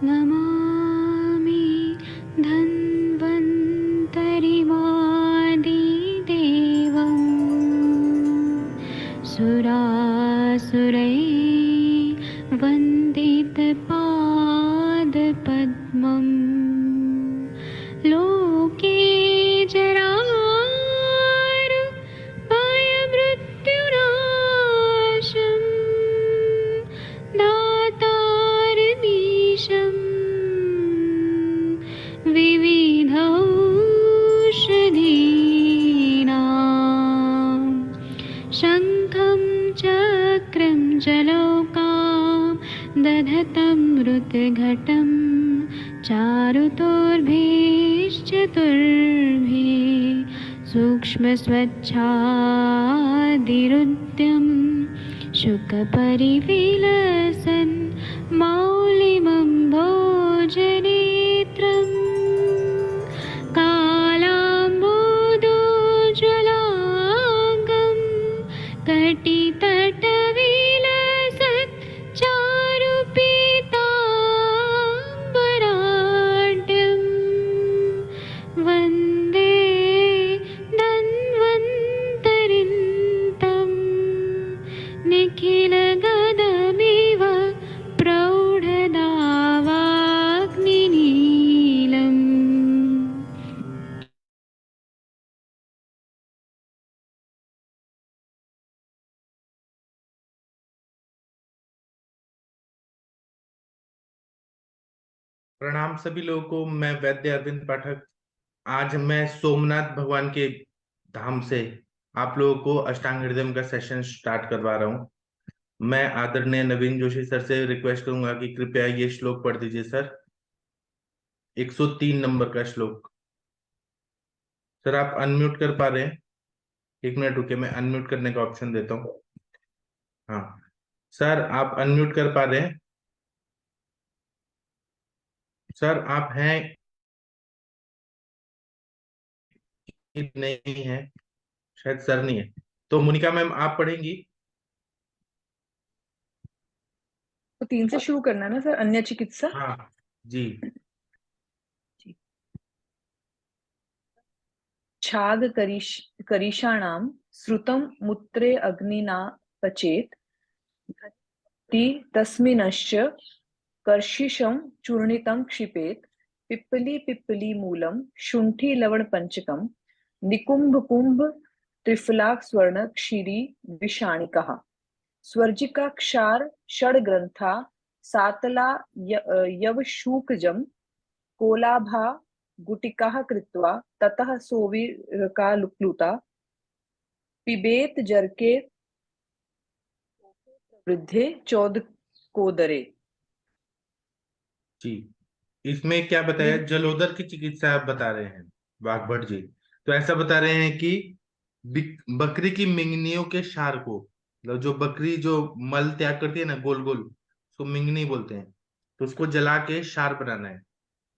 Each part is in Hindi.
नमामि धन्वन्तरिमादिदेवम् सुरासुरैर्वन्दितपादपद्मम् लोके जरारुभयमृत्युनाशम् दातारमीशम् विविधौषधीनां शङ्खं चक्रं जलौकां दधतं मृतघटं चारुतोर्भिश्चतुर्भिः सूक्ष्मस्वच्छादिरुद्यं शुकपरिविलसन् मौलिमं भोजनेत्रम् कालाम्बोदोज्ज्वलाङ्गं कटितटविलसत् चारुपीताम्बराढ्यं वन्दे धन्वन्तरिन्तं निखिलगदमिव प्रौढदावाग्निनीलम्। प्रणाम सभी लोगों को। मैं वैद्य अरविंद पाठक। आज मैं सोमनाथ भगवान के धाम से आप लोगों को अष्टांग हृदय का सेशन स्टार्ट करवा रहा हूँ। मैं आदरणीय नवीन जोशी सर से रिक्वेस्ट करूंगा कि कृपया ये श्लोक पढ़ दीजिए सर। 103 नंबर का श्लोक। सर आप अनम्यूट कर पा रहे हैं? 1 मिनट रुके, मैं अनम्यूट करने का ऑप्शन देता हूँ। हाँ सर, आप अनम्यूट कर पा रहे हैं? सर आप हैं कि नहीं है? शायद सर नहीं है। तो मोनिका मैम आप पढ़ेंगी? तो 3 से शुरू करना है ना सर, अन्य चिकित्सा। हाँ जी। छाग करीषाणां श्रुतं मूत्रे अग्निना पचेत् तस्मिन्नश्च कर्षिशं चूर्णितं क्षिपेत् पिप्पली मूलं शुण्ठी लवणपञ्चकं निकुम्भकुम्भ त्रिफलाक स्वर्ण क्षीरी विषाणिकः स्वर्जिका क्षार षड्ग्रंथा सातला यवशूकजं कोलाभा गुटिकाः कृत्वा ततः सोवीरकालुप्लुता पिबेत जरके वृद्धे चौदकोदरे। जी, इसमें क्या बताया? ये जलोदर की चिकित्सा आप बता रहे हैं बागभट जी। तो ऐसा बता रहे हैं कि बकरी की मिंगनियों के क्षार को, मतलब जो बकरी जो मल त्याग करती है ना गोल गोल, उसको मिंगनी बोलते हैं। तो उसको जला के क्षार बनाना है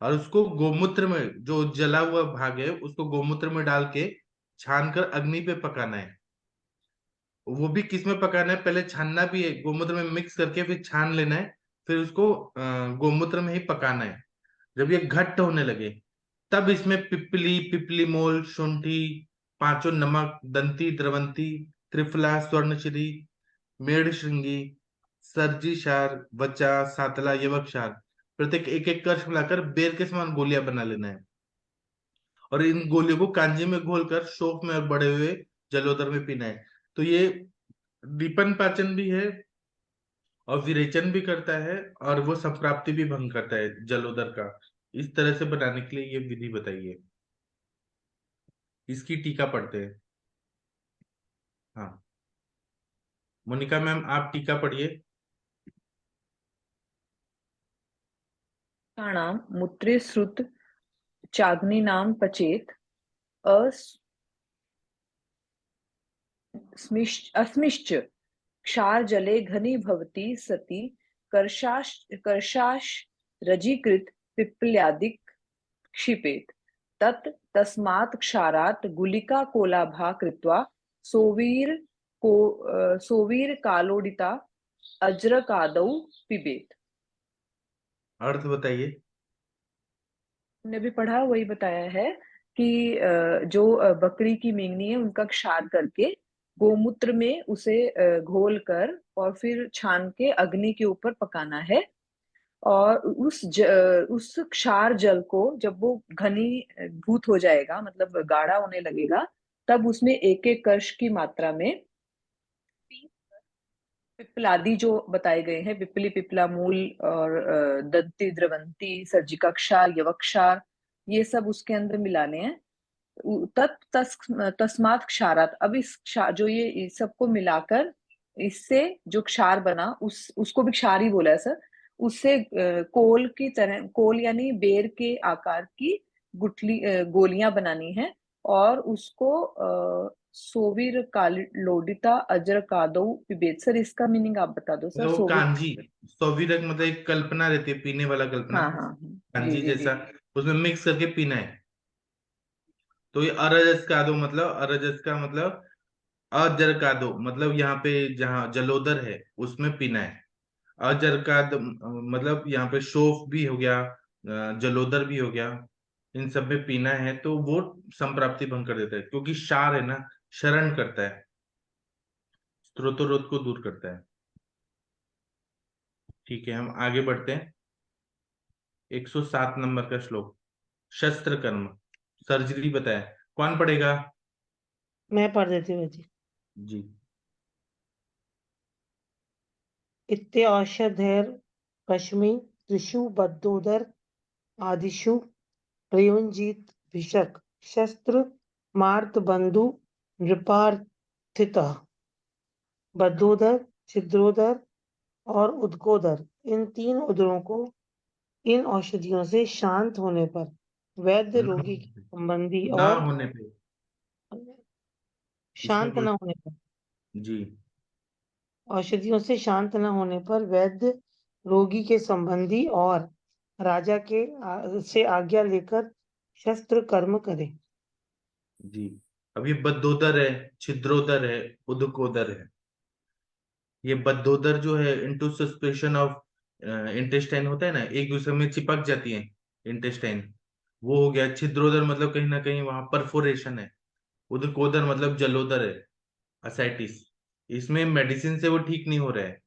और उसको गोमूत्र में, जो जला हुआ भाग है उसको गोमूत्र में डाल के छान कर अग्नि पे पकाना है। वो भी किस में पकाना है? पहले छानना भी है, गोमूत्र में मिक्स करके फिर छान लेना है। फिर उसको गोमूत्र में ही पकाना है। जब ये घट्ट होने लगे तब इसमें पिपली, पिपली मोल, शुंठी, पांचों नमक, दंती, द्रवंती, त्रिफला, स्वर्णश्री, मेढ़ श्रृंगी, सर्जी क्षार, वचा, सातला, यवक क्षार, प्रत्येक एक एक कर्ष मिलाकर बेर के समान गोलियां बना लेना है। और इन गोलियों को कांजी में घोलकर शोफ में और बड़े हुए जलोदर में पीना है। तो ये दीपन पाचन भी है और विरेचन भी करता है और वो संप्राप्ति भी भंग करता है जलोदर का। इस तरह से बनाने के लिए ये विधि बताइए। इसकी टीका पढ़ते हैं। हाँ मोनिका मैम आप टीका पढ़िए। क्षाणां मूत्रे श्रुत चाग्निनां पचेत् अस्मिश्च क्षार जले घनी भवति सति कर्षाश रजीकृत पिप्पल्यादिक क्षिपेत् तत् तस्मात् क्षारात् गुलिका कोलाभा कृत्वा सोवीर कालोडिता अज्रकादौ पिबेत्। अर्थ बताइए। हमने भी पढ़ा वही बताया है कि जो बकरी की मेंगनी है उनका क्षार करके गोमूत्र में उसे घोल कर और फिर छान के अग्नि के ऊपर पकाना है। और उस क्षार जल को जब वो घनीभूत हो जाएगा, मतलब गाढ़ा होने लगेगा, तब उसमें एक एक कश की मात्रा में पिप्पलादि जो बताए गए हैं, पिप्पली, पिप्पला मूल और दंती, द्रवंती, सर्जिका क्षार, यवक क्षार, ये सब उसके अंदर मिलाने हैं। तस्मात् क्षारात, अब जो ये इस सबको मिलाकर इससे जो क्षार बना, उसको भी क्षार ही बोला है सर। उससे कोल की तरह, कोल यानी बेर के आकार की गोलियां बनानी है। और उसको सोविर कालोडिता अजर कादो पिबेत। सर इसका मीनिंग आप बता दो सर, मतलब वो सोविर। कांजी, सौविरक मतलब एक कल्पना रहती है पीने वाला कल्पना, हाँ हाँ हाँ, जी कांजी जी जी। जैसा, उसमें मिक्स करके पीना है। तो ये अरजस का दो मतलब, अरजस का मतलब अजर का दो मतलब यहाँ पे जहाँ जलोदर है उसमें पीना है। अजर का दो मतलब यहाँ पे शोफ भी हो गया, जलोदर भी हो गया, इन सब में पीना है तो वो संप्राप्ति भंग कर देता है, क्योंकि क्षार है ना, शरण करता है, स्त्रोतरोध को दूर करता है। ठीक है, हम आगे बढ़ते हैं। 107 नंबर का श्लोक, शस्त्र कर्म। सर्जरी बताए, कौन पढ़ेगा? मैं पढ़ देती हूँ जी। जी। इत्ते औषधैर पश्मि त्रिषु बद्धोदर आदिषु प्रयुञ्जीत भिषक शस्त्र मार्त बंधु नृपार्थितः। बद्धोदर, छिद्रोदर और उद्कोदर, इन तीन उदरों को इन औषधियों से शांत होने पर वैद्य ना रोगी के संबंधी ना और होने पे, इसमें शांत कोई, न होने पर, जी, औषधियों से शांत न होने पर वैद्य रोगी के संबंधी और राजा के से आज्ञा लेकर शस्त्र कर्म करे। जी। अब ये बद्धोदर है, छिद्रोदर है, उदकोदर है। ये बद्धोदर जो है इंटू सस्पेंशन ऑफ इंटेस्टाइन होता है ना, एक दूसरे में चिपक जाती है इंटेस्टाइन, वो हो गया। छिद्रोदर मतलब कहीं ना कहीं वहां परफोरेशन है। उदकोदर मतलब जलोदर है, असाइटिस। इसमें मेडिसिन से वो ठीक नहीं हो रहा है,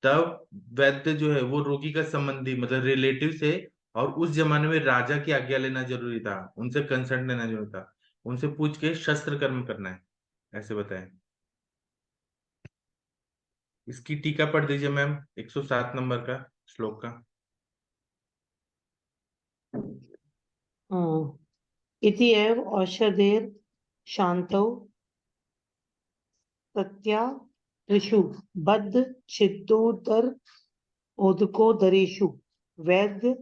तब वैद्य जो है वो रोगी का संबंधी मतलब रिलेटिव से, और उस जमाने में राजा की आज्ञा लेना जरूरी था, उनसे कंसर्ट लेना जरूरी था, उनसे पूछ के शस्त्र कर्म करना है, ऐसे बताएं। इसकी टीका पढ़ दीजिए मैम, 107 नंबर का श्लोक का। इति एव औषधेर शांतौ तत्या त्रिषु बद्ध छिद्रोदर ओदकोदरेषु वैद्य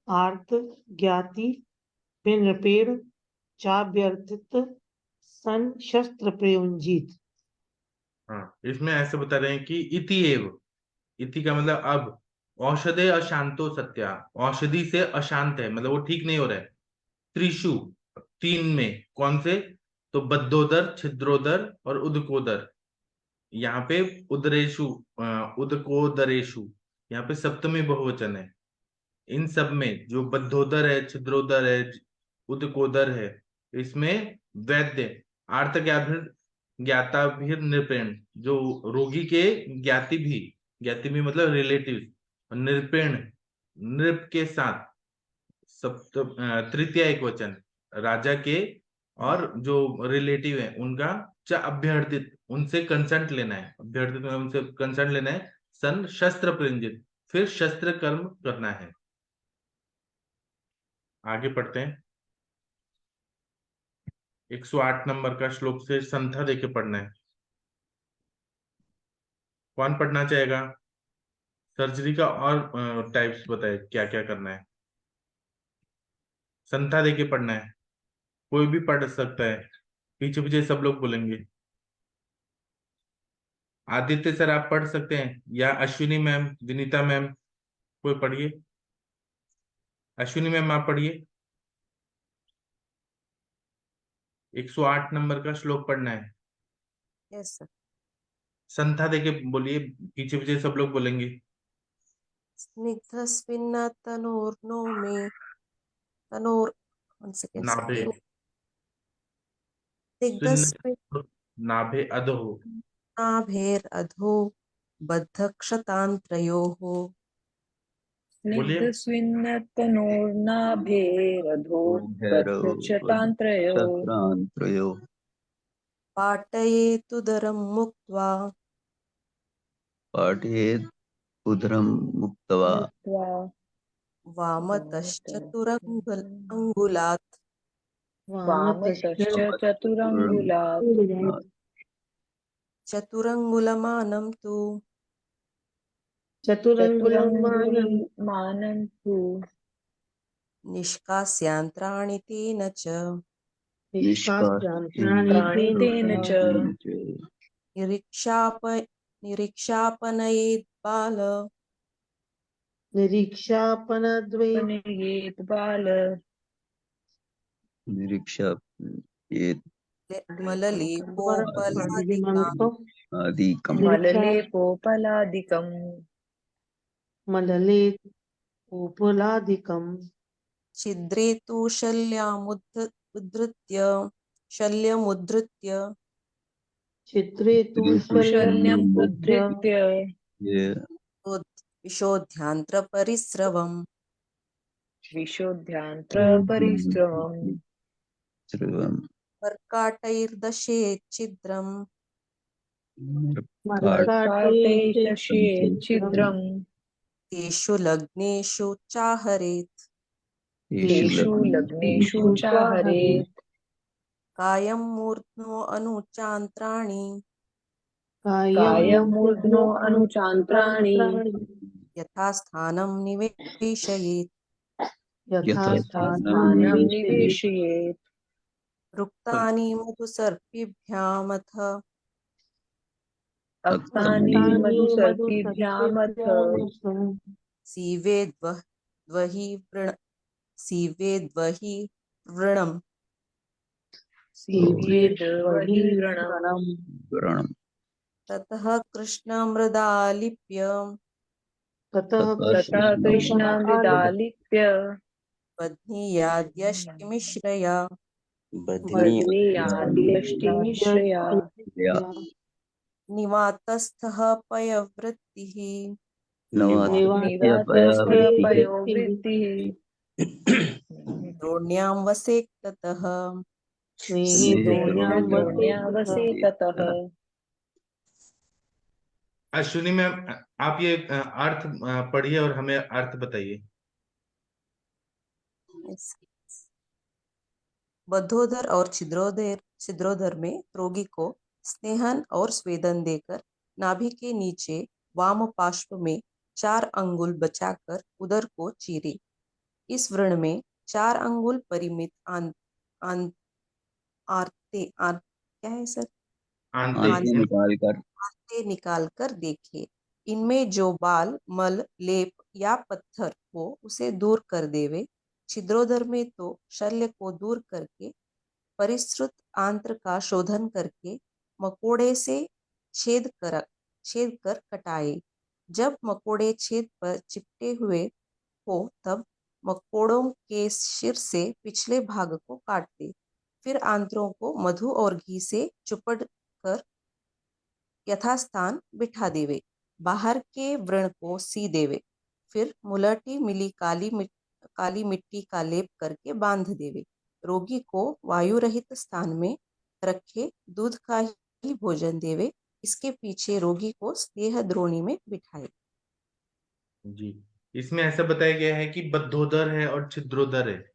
आर्त ज्ञाति नृपेण चाभ्यर्थित सन शस्त्र प्रयुंजीत। हाँ, इसमें ऐसे बता रहे हैं कि इति एव, इति का मतलब अब, औषधे अशांतो सत्या, औषधि से अशांत है मतलब वो ठीक नहीं हो रहा है। त्रिशु, तीन में, कौन से? तो बद्धोदर, छिद्रोदर और उदकोदर। यहाँ पे उदरेशु, उदकोदरेशु, यहाँ पे सप्तमी बहुवचन है। इन सब में जो बद्धोदर है, छिद्रोदर है, उदकोदर है, इसमें वैद्य, आर्त ज्ञाता भी निरपेण, जो रोगी के ज्ञाति भी मतलब रिलेटिव, निरपेण, नृप के साथ, सप्त तृतीय एक वचन, राजा के और जो रिलेटिव है उनका, च अभ्यर्थित, उनसे कंसंट लेना है, अभ्यर्थित मतलब उनसे कंसंट लेना है, सन शस्त्र प्रयुंजित, फिर शस्त्र कर्म करना है। आगे पढ़ते हैं। 108 नंबर का श्लोक से संथा देके पढ़ना है। कौन पढ़ना चाहेगा? सर्जरी का और टाइप्स बताए क्या क्या करना है, संथा देके पढ़ना है, कोई भी पढ़ सकता है, पीछे पीछे सब लोग बोलेंगे। आदित्य सर आप पढ़ सकते हैं, या अश्विनी मैम, विनीता मैम, कोई पढ़िए। अश्विनी मैम आप पढ़िए, 108 नंबर का श्लोक पढ़ना है। Yes sir. संथा देके बोलिए, पीछे पीछे सब लोग बोलेंगे। स्निग्धस्मिन् तनोर्नो मे तनोर one second नाभे स्निग्धस्मिन् नाभे अधो नाभेरधो बद्धक्षतान्त्रयोः बोलिए स्निग्धस्मिन्नतनोर्नाभेरधो भैरव बद्धक्षतान्त्रयो शत्रान्त्रयो पाटयेतुदरं मुक्त्वा पाठयेत् उदरं मुक्त्वा मुक्त्वा वामतश्चतुरङ्गुलात् वामतश्च वामतश्च चतुरङ्गुलमानं तु चतुरङ्गुलमानं चतुरङ्गुलमानं तु निष्कास्यान्त्राणि तेन च निष्कास्यान्त्राणि तेन च निरीक्षापनयेत् बाल निरीक्षापनद्वे पनयेत् बाल निरीक्षा मललेपोपलादिकां आदिकम् मललेपोपलादिकम् मलले उपलादिकं छिद्रे तु शल्यमुद्धृत्य चित्रे तु शल्यम् शल्यमुद्धृत्य उद्धृत्य विशोध्यान्त्रपरिस्रवम् विशोध्यान्त्रपरिश्रमम् कर्काटैर्दशेत् छिद्रम् कर्काटैः छिद्रम् तेषु लग्नेषु चाहरेत् तेषु लग्नेषु चाहरेत् कायं मूर्ध्नो अनुचान्त्राणि कायमूर्ध्नो अनुचान्त्राणि यथा स्थानं निवेशयेत् स्थानं निवेशयेत् रुक्तानि मधुसर्पिभ्यामथ अक्तानि मधुसर्पिभ्यामथ सीवेद्वहि वृणम् सीवेद्वहि व्रणम् व्रणम् ततः कृष्णमृदालिप्य ततः कृष्णामृदालिप्य बध्नीयाद्यष्टिमिश्रया बध्नीयाद्यष्टिमिश्रया निवातस्थः पयवृत्तिः निवातस्थः पयोवृत्तिः द्रोण्यां वसेत् ततः द्रोण्या वसेत् ततः अश्विनी मैम आप ये अर्थ पढ़िए और हमें अर्थ बताइए। बद्धोदर और छिद्रोदर में रोगी को स्नेहन और स्वेदन देकर नाभि के नीचे वाम पार्श्व में 4 अंगुल बचाकर उदर को चीरे। इस व्रण में 4 अंगुल परिमित क्या है सर? आंते निकाल कर देखे। इनमें जो बाल, मल, लेप या पत्थर हो उसे दूर कर देवे। छिद्रोदर में तो शल्य को दूर करके परिश्रुत आंत्र का शोधन करके मकोड़े से छेद कर कटाए। जब मकोड़े छेद पर चिपटे हुए हो तब मकोड़ों के सिर से पिछले भाग को काट दे। फिर आंत्रों को मधु और घी से चुपड़ कर यथास्थान बिठा देवे। बाहर के व्रण को सी देवे। फिर मुलटी मिली काली मिट्टी का लेप करके बांध देवे। रोगी को वायु रहित स्थान में रखे दूध का ही भोजन देवे। इसके पीछे रोगी को स्नेह द्रोणी में बिठाए। जी, इसमें ऐसा बताया गया है कि बद्धोदर है और छिद्रोदर है,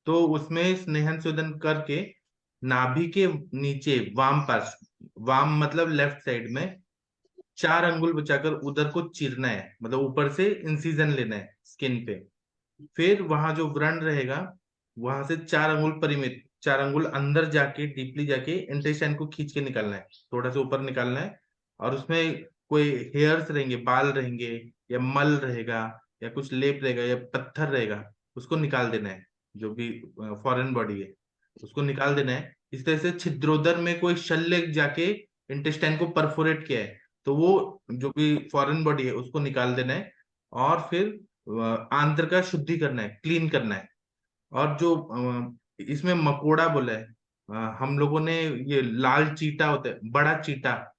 तो उसमें स्नेहन शोधन करके नाभि के नीचे वाम पास, वाम मतलब लेफ्ट साइड में 4 अंगुल बचाकर उदर को चीरना है, मतलब ऊपर से इंसिजन लेना है स्किन पे। फिर वहां जो व्रण रहेगा वहां से 4 अंगुल परिमित, 4 अंगुल अंदर जाके डीपली जाके इंटेस्टाइन को खींच के निकालना है, थोड़ा सा ऊपर निकालना है। और उसमें कोई हेयर्स रहेंगे, बाल रहेंगे या मल रहेगा या कुछ लेप रहेगा या पत्थर रहेगा, उसको निकाल देना है। जो भी फॉरेन बॉडी है उसको निकाल देना है। इस तरह से छिद्रोदर में कोई शल्य जाके इंटेस्टाइन को परफोरेट किया है तो वो जो भी फॉरेन बॉडी है उसको निकाल देना है। और फिर आंत्र का शुद्धि करना है, क्लीन करना है। और जो इसमें मकोड़ा बोला है, हम लोगों ने ये लाल चीटा होता है, बड़ा चीटा,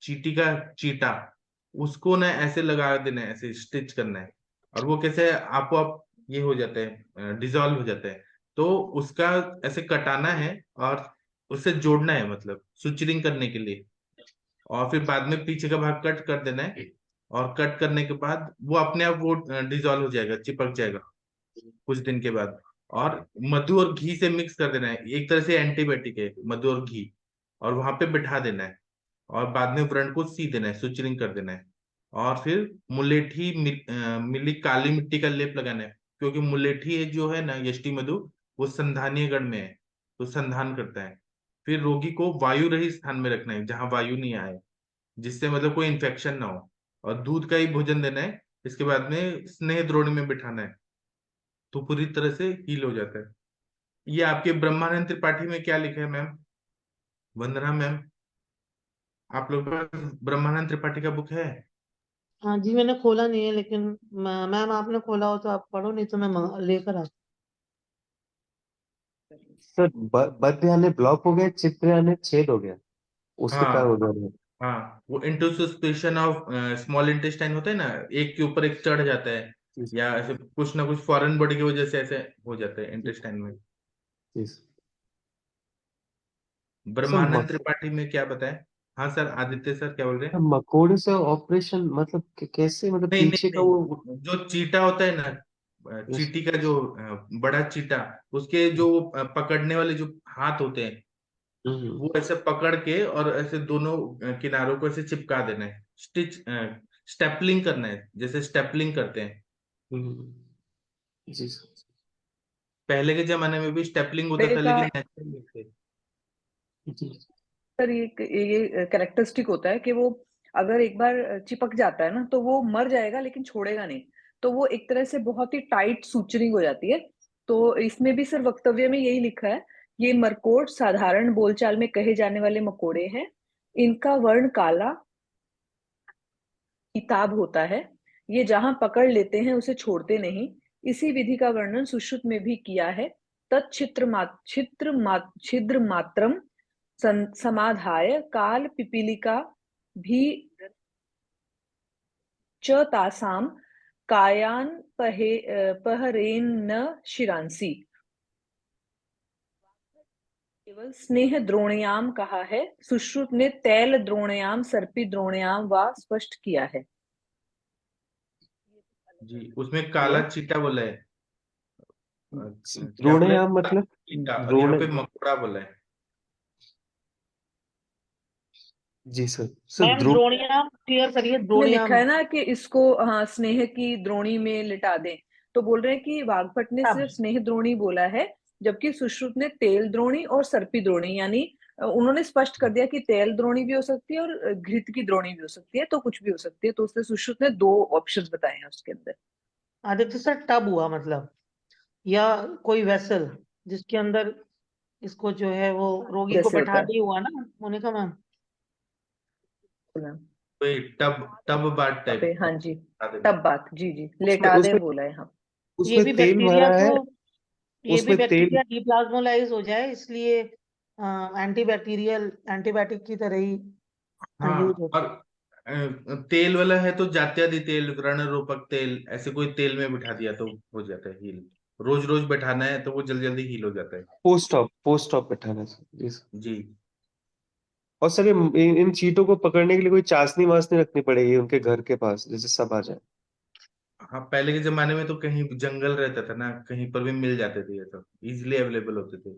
चीटी का चीटा, उसको ना ऐसे लगा देना है, ऐसे स्टिच करना है, और वो कैसे आपो आप ये हो जाता है, डिजॉल्व हो जाता है। तो उसका ऐसे कटाना है और उससे जोड़ना है, मतलब सुचरिंग करने के लिए। और फिर बाद में पीछे का भाग कट कर देना है, और कट करने के बाद वो अपने आप वो डिजॉल्व हो जाएगा, चिपक जाएगा कुछ दिन के बाद। और मधु और घी से मिक्स कर देना है, एक तरह से एंटीबायोटिक है मधु और घी, और वहां पे बिठा देना है। और बाद में व्रण को सी देना है, सुचरिंग कर देना है। और फिर मुलेठी मिली काली मिट्टी का लेप लगाना है, क्योंकि मुलेठी जो है ना, यष्टि मधु, वो संधानीय गण में है, तो संधान करता है। फिर रोगी को वायु रहित स्थान में रखना है, जहां वायु नहीं आए, जिससे मतलब कोई इन्फेक्शन ना हो। और दूध का ही भोजन देना है। इसके बाद में स्नेह द्रोणी में बिठाना है, तो पूरी तरह से हील हो जाता है। ये आपके ब्रह्मानंद त्रिपाठी में क्या लिखा है मैम, वंदना मैम? आप लोग के पास ब्रह्मानंद त्रिपाठी का बुक है? हाँ जी, मैंने खोला नहीं है, लेकिन मैम आपने खोला हो तो आप पढ़ो, नहीं तो मैं लेकर आता सर बद्ध यानी ब्लॉक हो गया, चित्र यानी छेद हो गया, उसके कारण हाँ, उधर है। हाँ, वो इंटरसस्पेशन ऑफ स्मॉल इंटेस्टाइन होता है ना, एक के ऊपर एक चढ़ जाता है, जी या ऐसे कुछ ना कुछ फॉरेन बॉडी की वजह से ऐसे हो जाता है इंटेस्टाइन में। जी सर। ब्रह्मानंद त्रिपाठी में क्या बताएं? हाँ सर, आदित्य सर क्या बोल रहे हैं? मकोड़े से ऑपरेशन मतलब कैसे, मतलब नहीं नहीं पीछे का वो। नहीं, जो चीटा होता है ना, यस। चीटी का जो बड़ा चीटा, उसके जो पकड़ने वाले जो हाथ होते हैं, हम्म वो ऐसे पकड़ के और ऐसे दोनों किनारों को ऐसे चिपका देना है, स्टिच स्टेपलिंग करना है, जैसे स्टेपलिंग करते हैं। हम्म, जी सर। पहले के जमाने में भी स्टेपलिंग होता था, का लेकिन नेचुरल नहीं थे। जी सर ये कैरेक्टरिस्टिक होता है कि वो अगर एक बार चिपक जाता है ना तो वो मर जाएगा लेकिन छोड़ेगा नहीं। तो वो एक तरह से बहुत ही टाइट सूचरिंग हो जाती है। तो इसमें भी सर वक्तव्य में यही लिखा है, ये मरकोट साधारण बोलचाल में कहे जाने वाले मकोड़े हैं। इनका वर्ण काला किताब होता है। ये जहां पकड़ लेते हैं उसे छोड़ते नहीं। इसी विधि का वर्णन सुश्रुत में भी किया है। छिद्र मात्रम समाधाय काल पिपीलिका भी च तासाम कायान पहरेन न शिरांसी। केवल स्नेह द्रोणयाम कहा है, सुश्रुत ने तैल द्रोणयाम सर्पी द्रोणयाम व स्पष्ट किया है। जी, उसमें काला चीटा बोला है, क्या बोला है, द्रोणायाम मतलब चीटा, और यहाँ द्रोण। पे मकोड़ा बोला है। जी सर। Sir ma'am Drona. द्रोणियाम क्लियर करिए, में लिखा द्रोणियाम है ना कि इसको हाँ स्नेह की द्रोणी में लिटा दें। तो बोल रहे हैं कि वाग्भट ने तब सिर्फ स्नेह द्रोणी बोला है, जबकि सुश्रुत ने तेल द्रोणी और सर्पी द्रोणी, यानी उन्होंने स्पष्ट कर दिया कि तेल द्रोणी भी हो सकती है और घृत की द्रोणी भी हो सकती है, तो कुछ भी हो सकती है। तो उसने सुश्रुत ने दो ऑप्शंस बताए हैं उसके अंदर। आदित्य सर टब हुआ मतलब, या कोई वेसल जिसके अंदर इसको जो है वो रोगी को जैसे होता बैठा है। दिया हुआ ना मोनिका मैम। कोई टब टब बाट टाइप हाँ जी, बता देना। तब बात, जी जी, उसमें लेटा दे उसमें बोला है। हाँ ये उसमें भी तेल बैक्टीरिया भरा है। को, ये भी उसमें तेल। बैक्टीरिया डिप्लाज्मोलाइज हो जाए, इसलिए एंटीबैक्टीरियल एंटीबायोटिक की तरह ही यूज हाँ, होता और तेल वाला है तो जात्यादि तेल, व्रण रूपक तेल, ऐसे कोई तेल में बिठा दिया तो हो जाता है हील। रोज रोज बैठाना है तो वो जल्दी जल्दी हील हो जाता है। पोस्ट ऑप बैठाना है सर। जी सर। जी। और सर ये इन चीटों को पकड़ने के लिए कोई चाशनी वासनी रखनी पड़ेगी उनके घर के पास, जैसे सब आ जाए। हाँ, पहले के जमाने में तो कहीं जंगल रहता था ना, कहीं पर भी मिल जाते थे, ये सब इजिली अवेलेबल होते थे।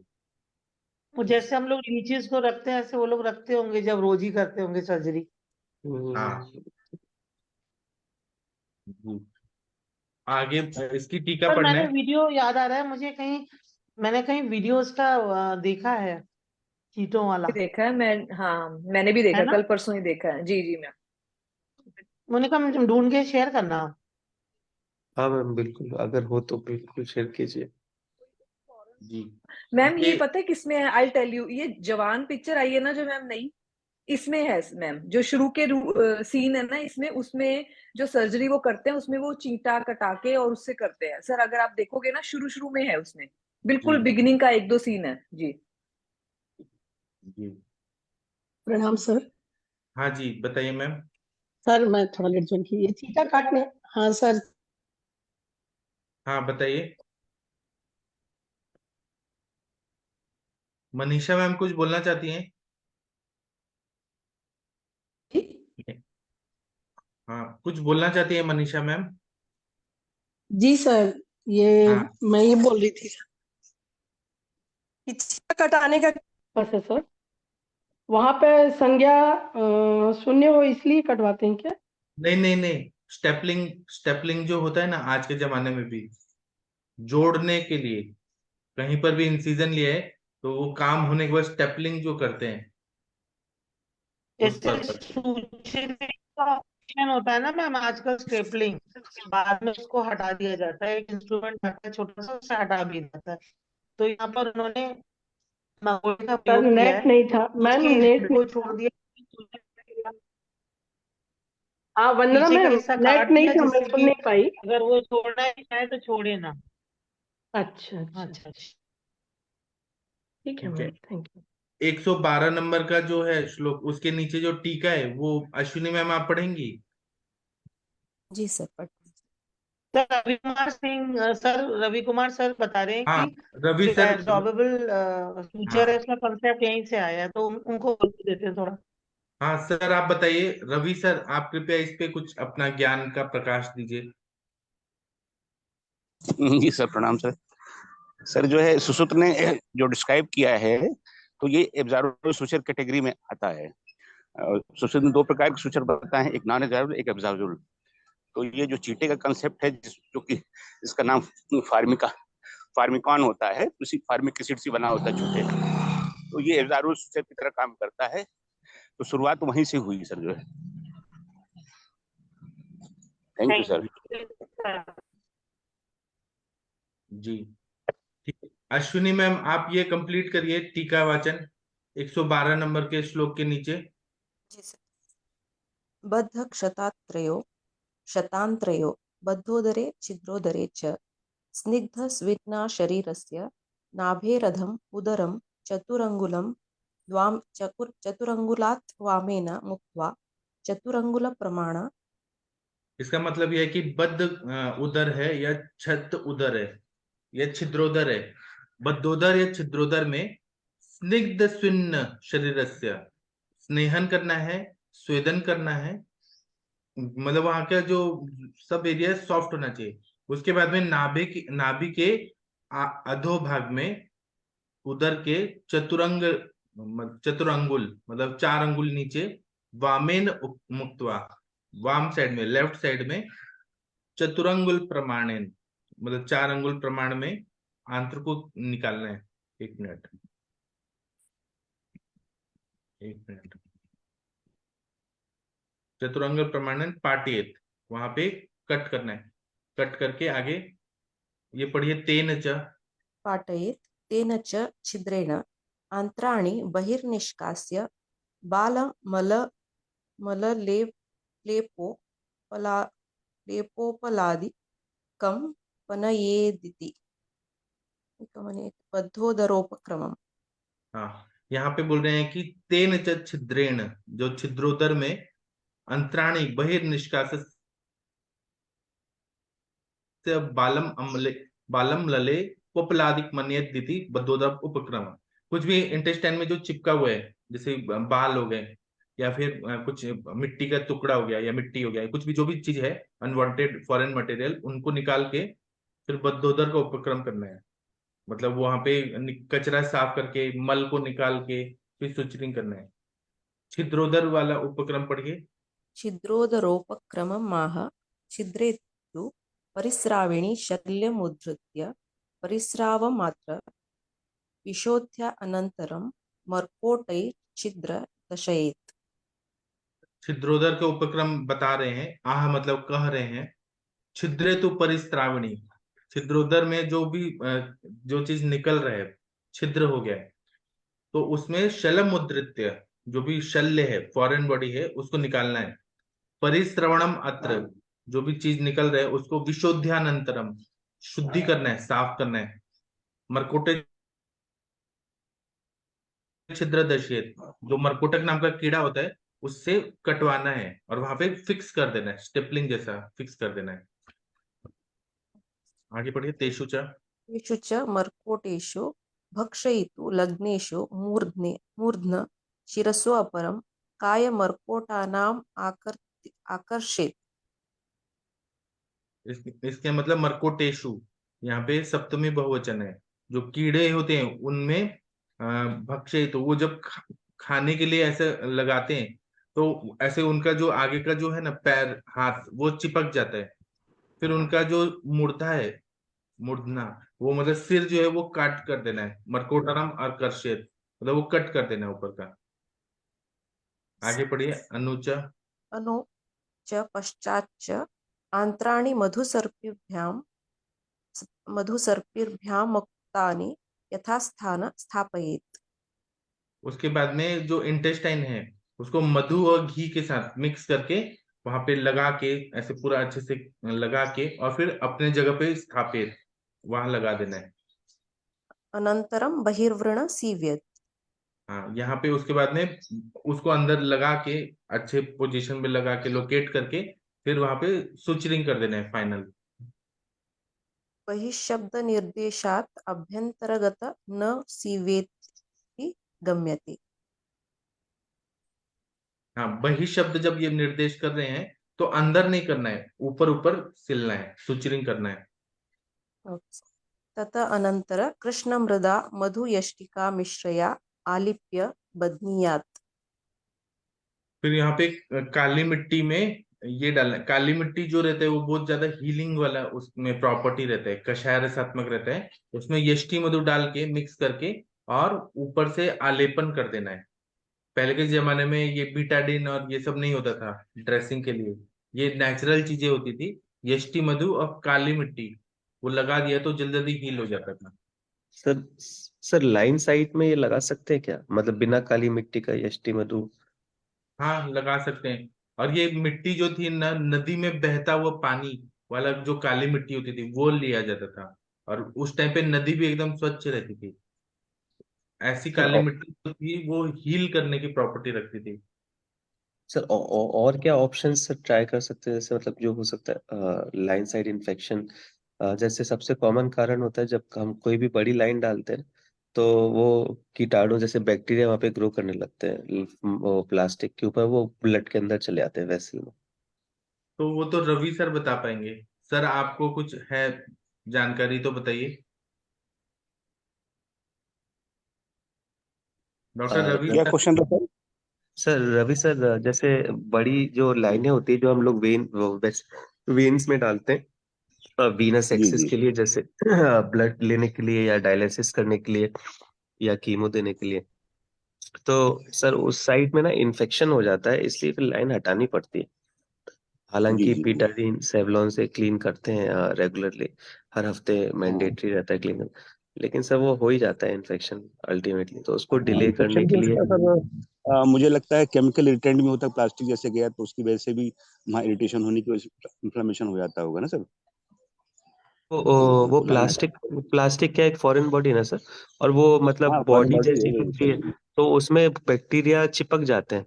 वो जैसे हम लोग लीचीज को रखते हैं ऐसे वो लोग रखते होंगे जब रोज ही करते होंगे सर्जरी। हाँ हम्म, जी। आगे इसकी टीका पर पढ़ना मैंने है। वीडियो याद आ रहा है मुझे, कहीं मैंने कहीं वीडियोस का देखा है चीटों वाला, भी देखा है मैं, हाँ मैंने भी देखा, है ना कल परसों ही देखा है। जी जी मैम। मोनिका मैम, ढूंढ के शेयर करना। हाँ मैम बिल्कुल, अगर हो तो बिल्कुल शेयर कीजिए। जी। मैम ये ये पता है किसमें है, आई टेल यू, ये जवान पिक्चर आई है ना जो मैम नई, इसमें है मैम, जो शुरू के सीन है ना इसमें, उसमें जो सर्जरी वो करते हैं उसमें वो चींटा कटा के और उससे करते हैं सर। अगर आप देखोगे ना शुरू शुरू में है उसमें, बिल्कुल जी बिगिनिंग का 1-2 सीन है जी। जी। प्रणाम सर। हाँ जी, बताइए मैम। सर मैं थोड़ा लेट ज्वाइन की, ये चीटा काटने। हाँ सर। हाँ बताइए। मनीषा मैम कुछ बोलना चाहती हैं? हाँ, कुछ बोलना चाहती है मनीषा मैम? जी सर, ये हाँ मैं ये बोल रही थी कि चीटा कटाने का बस है सर। वहां पे संज्ञा शून्य हो इसलिए कटवाते हैं क्या? नहीं नहीं नहीं, स्टेपलिंग, स्टेपलिंग जो होता है ना आज के जमाने में भी जोड़ने के लिए, कहीं पर भी इंसिजन लिया है तो वो काम होने के बाद स्टेपलिंग जो करते हैं उस जैसे पर्पज से। सूचना का ऑप्शन होता है ना मैम, आजकल स्टेपलिंग बाद में उसको हटा दिया जाता है, एक इंस्ट्रूमेंट आता है छोटा सा, उससे हटा भी जाता है। तो यहाँ पर उन्होंने मगोड़े का सर प्रयोग किया नेट है, नहीं था मैम, उसके नेट हिस्से नहीं को था। छोड़ दिया, हाँ वंदना पीछे का मैम, हिस्सा नेट काट नहीं दिया, था, मैं जिससे सुन कि नहीं पाई। अगर वो छोड़ना ही चाहे तो छोड़े ना। अच्छा अच्छा, अच्छा अच्छा। ठीक है ठीक है। Ma'am, thank you. 112 नंबर का जो है श्लोक, उसके नीचे जो टीका है वो अश्विनी मैम आप पढ़ेंगी? जी sir, sir Ravi Kumar Singh sir, Ravi Kumar sir बता रहे हैं हाँ, कि रवि जो सर। एब्जॉर्बेबल फ्यूचर है, हाँ इसका कंसेप्ट यहीं से आया है, तो उनको बोल देते हैं थोड़ा। हाँ सर, आप बताइए। रवि सर, आप कृपया इस पे कुछ अपना ज्ञान का प्रकाश दीजिए। जी सर, प्रणाम सर। सर जो है सुश्रुत ने जो डिस्क्राइब किया है, तो ये एब्जॉर्बर सूचर कैटेगरी में आता है। सुश्रुत ने दो प्रकार के सूचर बताए हैं, एक नॉन एब्जॉर्बर, एक एब्जॉर्बर। तो ये जो चीटे का कंसेप्ट है, जो कि इसका नाम फार्मिका फार्मिकॉन होता है, उसी फार्मिक एसिड से बना होता है चूटे। तो ये एब्जॉर्बर सूचर की तरह काम करता है। तो शुरुआत वहीं से हुई सर जो है। Thank you thank sir. You sir. जी ठीक है। अश्विनी मैम, आप ये कंप्लीट करिए टीका वाचन 112 नंबर के श्लोक के नीचे। जी सर। बद्ध क्षतात्रयो शतान्त्रयो बद्धोदरे छिद्रोदरे च स्निग्ध स्विग्ना शरीरस्य नाभेरधम उदरम चतुरंगुलम चतुरंगुलात् वामेन मुक्त्वा चतुरंगुल प्रमाण। इसका मतलब यह है कि बद्ध उदर है या छत उदर है या छिद्रोदर है। बद्धोदर या छिद्रोदर में स्निग्ध स्विन्न शरीरस्य, स्नेहन करना है, स्वेदन करना है, मतलब वहां का जो सब एरिया सॉफ्ट होना चाहिए। उसके बाद में नाभि के अधोभाग में उदर के चतुरंग चतुरंगुल मतलब 4 अंगुल नीचे, वामेन मुक्तवा, वाम साइड में, लेफ्ट साइड में, चतुरंगुल प्रमाणेन मतलब 4 अंगुल प्रमाण में आंत्र को निकालना है। 1 मिनट, 1 मिनट। चतुरंग प्रमाणन पाटेत, वहां पे कट करना है। कट करके आगे ये पढ़िए, तेन च। पाटयेत् तेन च छिद्रेण आन्त्राणि बहिर्निष्कास्य बालमललेपोपला लेपोपलादिकं पनयेदिति बद्धोदरोपक्रमम्। हाँ, यहाँ पे बोल रहे हैं कि तेन च छिद्रेण, जो छिद्रोदर में अंतराणी बहिर्निष्कास बालम अम्ले बालम लले उपलादिक मन्यत दिति बद्धोदर उपक्रम। कुछ भी इंटेस्टाइन में जो चिपका हुआ है, जैसे बाल हो गए या फिर कुछ मिट्टी का टुकड़ा हो गया या मिट्टी हो गया, कुछ भी जो भी चीज है अनवांटेड फॉरेन मटेरियल, उनको निकाल के फिर बद्धोदर का उपक्रम करना है। मतलब वहां पे कचरा साफ करके मल को निकाल के फिर सुचरिंग करना है। छिद्रोदर वाला उपक्रम पढ़िए। छिद्रोदरोपक्रममाह छिद्रे तु परिस्राविणी शल्यमुद्धृत्य परिस्रावमात्र विशोध्य अनन्तरं मर्कोटैश्छिद्र दशयेत्। छिद्रोदर के उपक्रम बता रहे हैं, आह मतलब कह रहे हैं। छिद्रे तो परिस्रावणी, छिद्रोदर में जो भी जो चीज निकल रहा है, छिद्र हो गया है, तो उसमें शलम उद्धृत्य जो भी शल्य है, फॉरेन बॉडी है, उसको निकालना है। परिश्रवणम अत्र, जो भी चीज निकल रहा है उसको विशोध्यानंतरम, शुद्धि करना है, साफ करना है। मरकोटे छिद्र दशेत, जो मरकोटक नाम का कीड़ा होता है उससे कटवाना है और वहां पे फिक्स कर देना है, स्टेपलिंग जैसा फिक्स कर देना है। आगे पढ़िए। तेषु च तेषु च मर्कोटेषु भक्षयितु लग्नेषु मूर्ध्न शिरसो अपरं कायमर्कोटानाम् आकर्षेत्। इसके मतलब मरकोटेशु, यहाँ पे सप्तमी बहुवचन है। जो कीड़े होते हैं उनमें भक्षय, तो वो जब खाने के लिए ऐसे लगाते हैं तो ऐसे उनका जो आगे का जो है ना पैर हाथ वो चिपक जाता है। फिर उनका जो मूर्धा है, मूर्धना, वो मतलब सिर जो है वो काट कर देना है। मरकोटरम और कर्षेत मतलब वो कट कर देना है ऊपर का। आगे पढ़िए। अनुच अनु च पश्चाच्च आन्त्राणि मधुसर्पिभ्यां मुक्तानि यथास्थान स्थापयेत्। उसके बाद में जो इंटेस्टाइन है उसको मधु और घी के साथ मिक्स करके वहां पे लगा के ऐसे पूरा अच्छे से लगा के और फिर अपने जगह पे स्थापित वहां लगा देना है। अनन्तरं बहिर्व्रण सीव्येत्। हाँ, यहाँ पे उसके बाद में उसको अंदर लगा के अच्छे पोजीशन में लगा के लोकेट करके फिर वहां पे सुचरिंग कर देना है फाइनल। बहिःशब्द निर्देशात् अभ्यन्तरगत न सीवेति गम्यते। हाँ, बही शब्द जब ये निर्देश कर रहे हैं तो अंदर नहीं करना है, ऊपर ऊपर सिलना है, सुचरिंग करना है। ततः अनन्तर कृष्णमृदा मधुयष्टिका मिश्रया आलिप्य बध्नीयात्। फिर यहाँ पे काली मिट्टी में ये डालना है। काली मिट्टी जो रहता है वो बहुत ज्यादा हीलिंग वाला उसमें प्रॉपर्टी रहता है, कषाय रसात्मक रहता है। उसमें यष्टि मधु डाल के मिक्स करके और ऊपर से आलेपन कर देना है। पहले के जमाने में ये बीटाडिन और ये सब नहीं होता था ड्रेसिंग के लिए, ये नेचुरल चीजें होती थी। यष्टि मधु और काली मिट्टी वो लगा दिया तो जल्दी जल्दी हील हो जाता था। सर सर लाइन साइड में ये लगा सकते हैं क्या, मतलब बिना काली मिट्टी का यष्टि मधु? हाँ, लगा सकते हैं। और ये मिट्टी जो थी ना, नदी में बहता हुआ पानी वाला जो काली मिट्टी होती थी वो लिया जाता था। और उस टाइम पे नदी भी एकदम स्वच्छ रहती थी। ऐसी सर काली मिट्टी जो थी वो हील करने की प्रॉपर्टी रखती थी। सर और क्या ऑप्शन सर ट्राई कर सकते हैं, जैसे मतलब जो हो सकता है लाइन साइड इन्फेक्शन। जैसे सबसे कॉमन कारण होता है जब हम कोई भी बड़ी लाइन डालते हैं तो वो कीटाणु जैसे बैक्टीरिया वहाँ पे ग्रो करने लगते हैं, वो प्लास्टिक के ऊपर वो ब्लड के अंदर चले आते हैं वेसल में। तो वो तो रवि सर बता पाएंगे। सर आपको कुछ है जानकारी तो बताइए। डॉक्टर रवि क्या सर। क्वेश्चन था सर? सर रवि सर, जैसे बड़ी जो लाइनें होती है जो हम लोग वेन्स में डालते हैं वीनस जी एक्सिस जी। के लिए, जैसे ब्लड लेने के लिए या डायलिसिस करने के लिए या कीमो देने के लिए, तो सर उस साइड में ना इन्फेक्शन हो जाता है, इसलिए फिर लाइन हटानी पड़ती है। जी हालांकि जी जी। पिटाडीन सेवलॉन से क्लीन करते हैं रेगुलरली, हर हफ्ते हाँ मैंडेटरी रहता है क्लीन, लेकिन सर वो हो ही जाता है इन्फेक्शन अल्टीमेटली, तो उसको हाँ, डिले करने इन्फेक्शन के भी लिए। उसका सर मुझे लगता है केमिकल इरिटेंट भी होता है, प्लास्टिक जैसे गया तो उसकी वजह से भी वहाँ इरिटेशन होने की वजह से इन्फ्लेमेशन हो जाता होगा ना सर? वो तो लाइन हटा। प्लास्टिक प्लास्टिक क्या एक फॉरेन बॉडी ना सर, और वो मतलब हाँ फॉरेन बॉडी बॉडी जैसी है होती है, सर। तो उसमें बैक्टीरिया चिपक जाते हैं,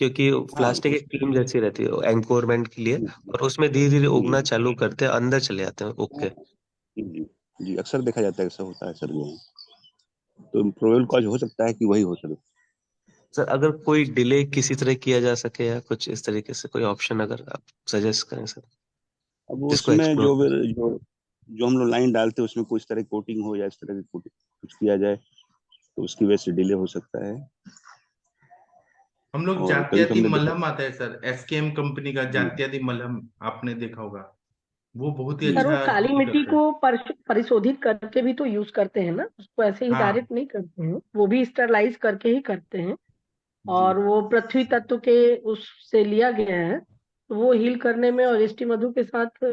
क्योंकि हाँ प्लास्टिक एक फिल्म जैसी रहती है एंकोरमेंट के लिए, जी और उसमें धीरे धीरे जी उगना चालू करते हैं, अंदर चले जाते हैं उग के। जी जी जी, अक्सर देखा जाता है ऐसा होता है सर जो है। तो प्रोबेबल कॉज हो सकता है कि वही हो सर। सर अगर कोई डिले किसी तरह किया जा सके या कुछ इस तरीके से कोई ऑप्शन अगर आप सजेस्ट करें सर, अब जिसको उसमें एक्सप्लोर जो कर। जो जो हम लोग लाइन डालते हैं उसमें कोई इस तरह कोटिंग हो या इस तरह की कोटिंग कुछ किया जाए तो उसकी वजह से डिले हो सकता है। हम लोग और कभी जात्यादि हमने देखा। मलहम आता है सर, एसकेएम कंपनी का जी जात्यादि मलहम, आपने देखा होगा। वो बहुत ही जी सर वो अच्छा काली heal मिट्टी करता है। को परिशोधित करके भी तो यूज करते हैं ना, उसको ऐसे ही हाँ डायरेक्ट नहीं करते हैं, वो भी स्टरलाइज करके ही करते हैं। जी। और वो पृथ्वी तत्व के उससे लिया गया है, तो वो हील करने में और यष्टि मधु के साथ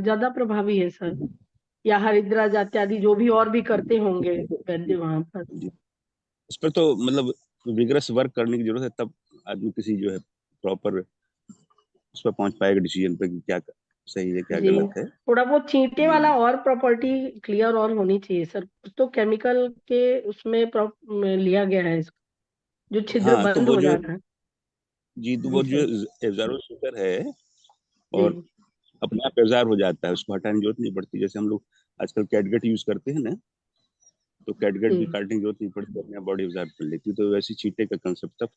ज्यादा प्रभावी है सर। या हरिद्रा इत्यादि जो भी और भी करते होंगे वैद्य वहां पर। जी। उस पर तो मतलब विगरस वर्क करने की जरूरत है, तब आदमी किसी जो है प्रॉपर उस पर पहुंच पाएगा डिसीजन पे कि क्या सही है क्या जी गलत है। थोड़ा वो चींटे जी। वाला और प्रॉपर्टी क्लियर और होनी चाहिए सर, कुछ तो केमिकल के उसमें लिया गया है इसको, जो छिद्र हाँ, तो बंद वो हो जो जाता है। जी, तो जी वो जो सर। एब्जॉर्बर शूटर है जी और अपने आप एब्जॉर्ब हो जाता है, उसको हटाने की जरूरत नहीं पड़ती। जैसे हम लोग आजकल कैटगट यूज करते हैं ना, तो कैटगट भी जी काटने की जरूरत नहीं पड़ती, अपने आप बॉडी एब्जॉर्ब कर लेती है। तो वैसे चीटे का कंसेप्ट था,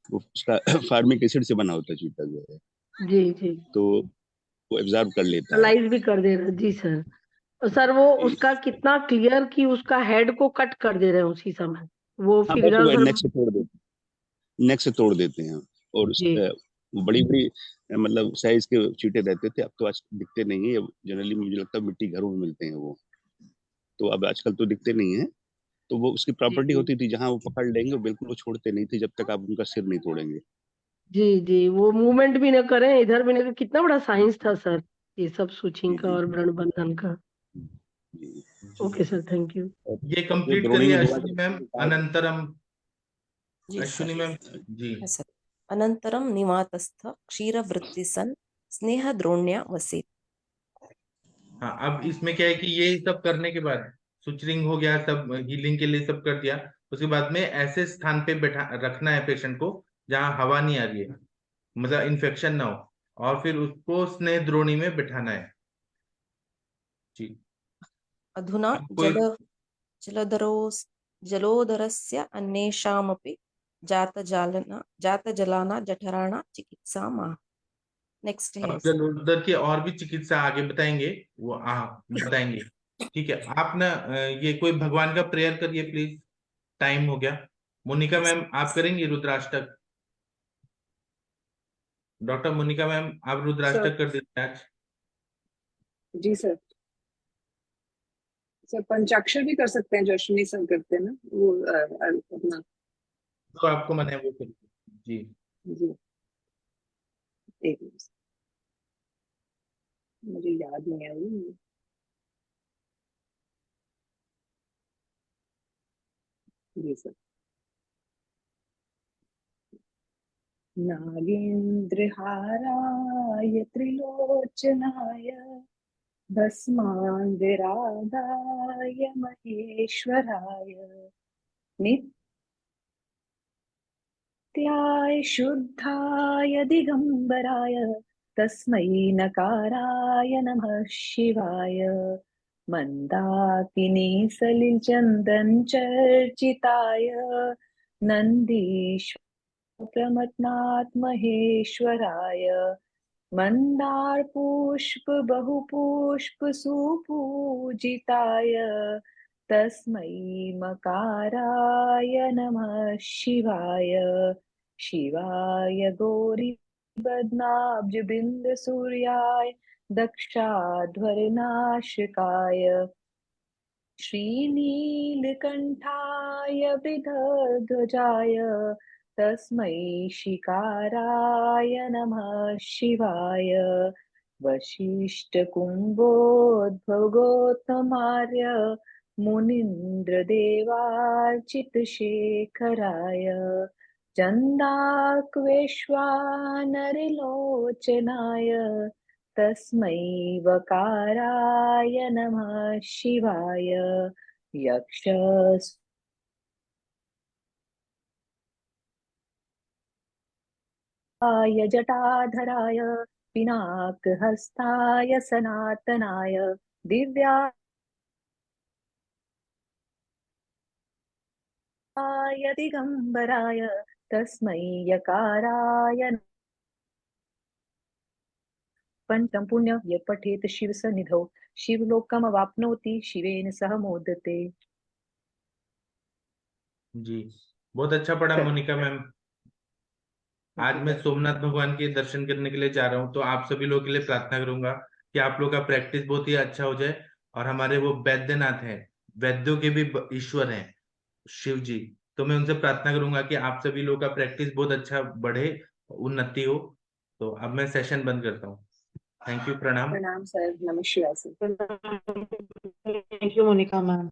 वो उसका फार्मिक एसिड से बना होता है चीटा जो है, जी तो वो एब्जॉर्ब कर लेता है। एनालाइज भी कर दे रहे हैं जी सर। और सर वो जी। उसका कितना क्लियर कि उसका हेड को कट कर दे रहे हैं उसी समय, वो हाँ, बस फिगर वो सर। नेक से तोड़ देते हैं। और जी बड़ी बड़ी मतलब साइज के चीटे रहते थे, अब तो आज दिखते नहीं है। जनरली मुझे लगता है मिट्टी घरों में मिलते हैं वो, तो अब आजकल तो दिखते नहीं है। तो वो उसकी जी प्रॉपर्टी जी होती थी, जहां वो पकड़ लेंगे बिल्कुल वो छोड़ते नहीं थे जब तक आप उनका सिर नहीं तोड़ेंगे। जी वो मूवमेंट भी ना करें इधर भी ना करें। कितना बड़ा साइंस था सर ये सब जी स्विचिंग का जी और ब्रण बंधन का। जी। जी ओके सर थैंक यू। और ये जो कंप्लीट द्रोणी करिए ने बोला अश्विनी मैम, था, अनंतरम। जी अश्विनी सर। मैम जी। सर अनन्तरं निवातस्थ क्षीरवृत्तिसन् स्नेहद्रोण्या वसेत्। हाँ, अब इसमें क्या है कि ये सब करने के बाद सुचरिंग हो गया, सब हीलिंग के लिए सब कर दिया। उसके बाद में ऐसे स्थान पे बैठा रखना है पेशेंट को जहाँ हवा नहीं आ रही है, मतलब इन्फेक्शन ना हो, और फिर उसको स्नेह द्रोणी में बैठाना है। जी। अधुना अब कोई जलधरोस् जलोदरस्य अन्येषामपि जातजलाना जठराणा चिकित्सामाह। नेक्स्ट अब है सर। जलोदर की और भी चिकित्सा आगे बताएंगे, वो बताएंगे। ठीक है, आप ना ये कोई भगवान का प्रेयर करिए प्लीज, टाइम हो गया। मोनिका मैम आप करेंगी रुद्राष्टक? डॉक्टर मोनिका मैम आप सर। रुद्राष्टक कर दीजिए आज। जी सर। सर पंचाक्षर भी कर सकते हैं जो अश्विनी सर करते हैं ना, वो अपना। तो आपको मने वो करिए जी। जी एक मिनट, मुझे याद नहीं आई। जी सर। नागेन्द्रहाराय त्रिलोचनाय भस्माङ्गरागाय महेश्वराय नित्याय शुद्धाय दिगम्बराय तस्मै नकाराय नमः शिवाय मन्दाकिनी सलिलचन्दन चर्चिताय नन्दीश्वर प्रमथनाथ महेश्वराय मंदार पुष्प बहुपुष्प सुपूजिताय तस्मै मकाराय नमः शिवाय शिवाय गौरी बदनाब्ज बिंद सूर्याय दक्षाध्वरनाशकाय श्रीनीलकण्ठाय बिधध्वजाय तस्मै शिकाराय नमः शिवाय वसिष्ठकुम्भोद्भवगोत्तमार्य मुनीन्द्रदेवार्चितशेखराय चन्दाक्वेश्वानरलोचनाय तस्मै वकाराय नमः शिवाय यक्ष जटाधराय पिनाकहस्ताय सनातनाय दिव्याय दिगम्बराय तस्मै यकाराय पंचम पुण्य ये पठेत शिव सन्निधौ शिवलोकमवाप्नोति शिवेन सह मोदते। जी, बहुत अच्छा पढ़ा मोनिका मैम। आज मैं सोमनाथ भगवान के दर्शन करने के लिए जा रहा हूँ, तो आप सभी लोगों के लिए प्रार्थना करूंगा कि आप लोग का प्रैक्टिस बहुत ही अच्छा हो जाए। और हमारे वो वैद्यनाथ हैं, वैद्यों के भी ईश्वर हैं शिव जी, तो मैं उनसे प्रार्थना करूंगा कि आप सभी लोगों का प्रैक्टिस बहुत अच्छा बढ़े, उन्नति हो। तो अब मैं सेशन बंद करता हूँ। थैंक यू, प्रणाम। प्रणाम सर, नमः शिवाय sir. Thank you Monika ma'am.